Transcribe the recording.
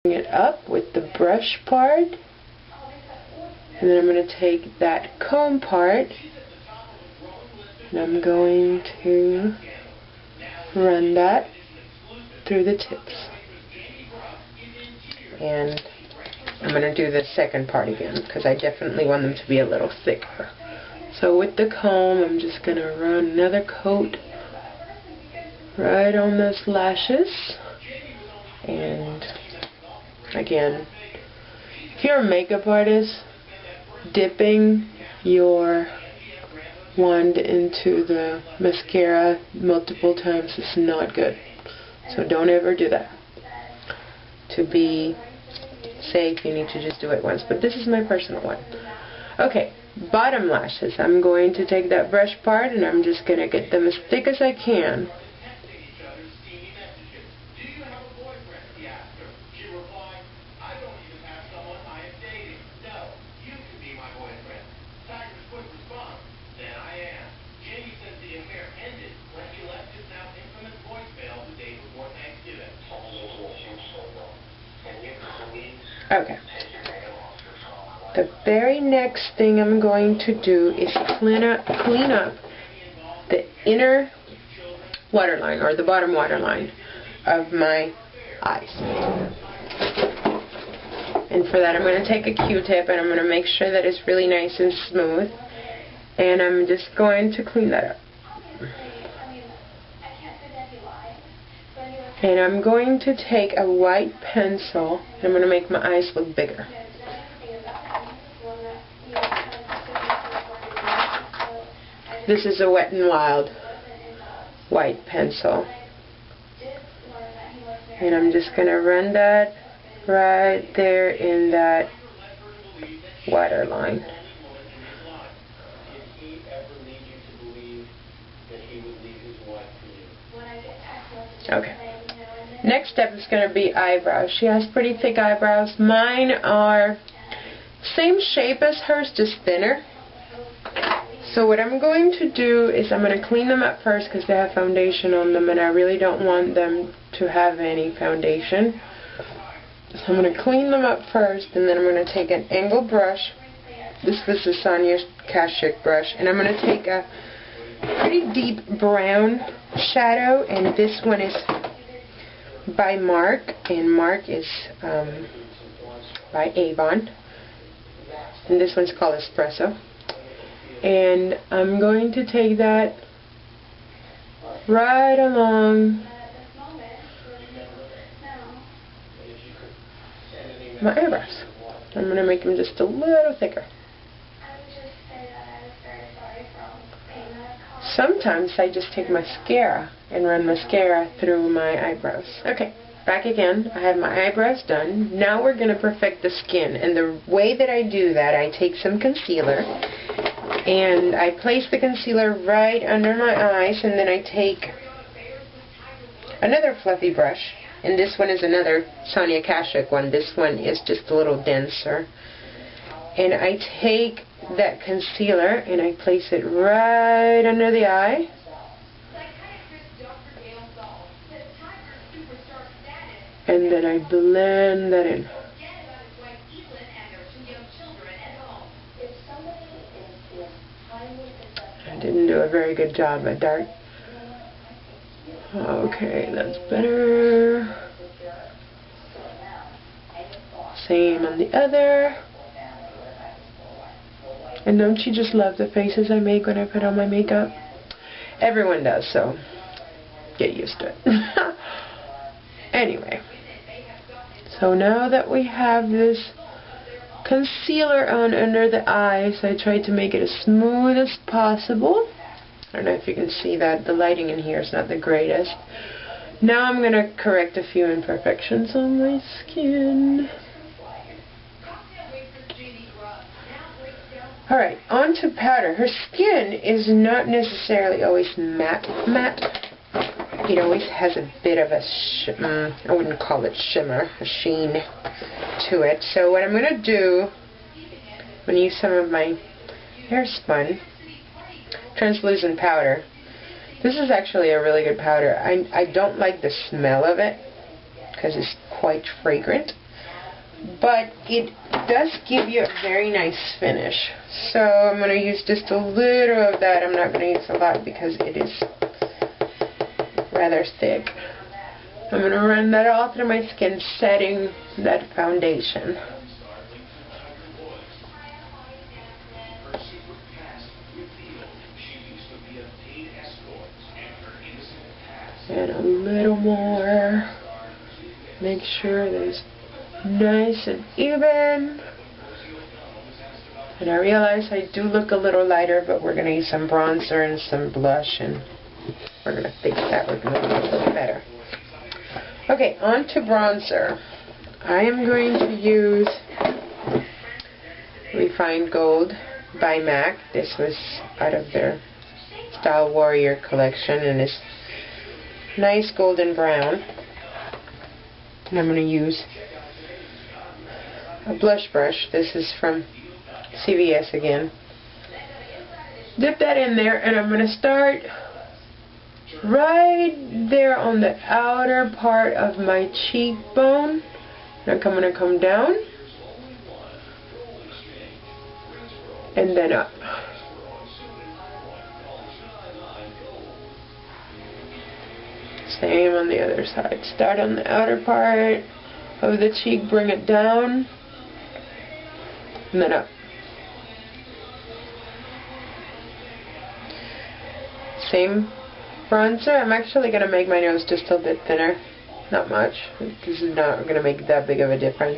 it up with the brush part, and then I'm going to take that comb part and I'm going to run that through the tips. And I'm going to do the second part again because I definitely want them to be a little thicker. So with the comb, I'm just going to run another coat right on those lashes. And again, if you're a makeup artist, dipping your wand into the mascara multiple times is not good. So don't ever do that. To be safe, you need to just do it once. But this is my personal one. Okay, bottom lashes. I'm going to take that brush part and I'm just going to get them as thick as I can. Okay. The very next thing I'm going to do is clean up the inner waterline, or the bottom waterline of my eyes. And for that I'm going to take a Q-tip and I'm going to make sure that it's really nice and smooth. And I'm just going to clean that up. And I'm going to take a white pencil and I'm going to make my eyes look bigger. This is a Wet n Wild white pencil. And I'm just going to run that right there in that waterline. Okay. Next step is going to be eyebrows. She has pretty thick eyebrows. Mine are same shape as hers, just thinner. So what I'm going to do is I'm going to clean them up first because they have foundation on them and I really don't want them to have any foundation. So I'm going to clean them up first and then I'm going to take an angled brush. This was the Sonia Kashuk brush. And I'm going to take a pretty deep brown shadow, and this one is by Mark, and Mark is by Avon, and this one's called Espresso. And I'm going to take that right along my eyebrows. I'm going to make them just a little thicker. Sometimes I just take mascara and run mascara through my eyebrows. Okay, back again. I have my eyebrows done. Now we're going to perfect the skin. And the way that I do that, I take some concealer and I place the concealer right under my eyes, and then I take another fluffy brush, and this one is another Sonia Kashuk one. This one is just a little denser. And I take that concealer and I place it right under the eye. And then I blend that in. I didn't do a very good job at dark. Okay, that's better. Same on the other. And don't you just love the faces I make when I put on my makeup? Everyone does, so get used to it. Anyway, so now that we have this concealer on under the eyes, I tried to make it as smooth as possible. I don't know if you can see that. The lighting in here is not the greatest. Now I'm going to correct a few imperfections on my skin. Alright, on to powder. Her skin is not necessarily always matte. It always has a bit of a, I wouldn't call it shimmer, a sheen to it. So what I'm going to do, I'm going to use some of my Airspun translucent powder. This is actually a really good powder. I don't like the smell of it because it's quite fragrant. but it does give you a very nice finish. So I'm going to use just a little of that. I'm not going to use a lot because it is rather thick. I'm going to run that all through my skin, setting that foundation. And a little more. Make sure that it's nice and even. And I realize I do look a little lighter, but we're going to use some bronzer and some blush, and we're going to fix that. We're going to look a little better. Okay, on to bronzer. I am going to use Refined Gold by MAC. This was out of their Style Warrior collection, and it's nice golden brown. And I'm going to use a blush brush. This is from CVS again. Dip that in there, and I'm going to start right there on the outer part of my cheekbone. Now I'm going to come down and then up. Same on the other side. Start on the outer part of the cheek, bring it down, and then up. Same bronzer. I'm actually going to make my nose just a bit thinner. Not much. This is not going to make that big of a difference.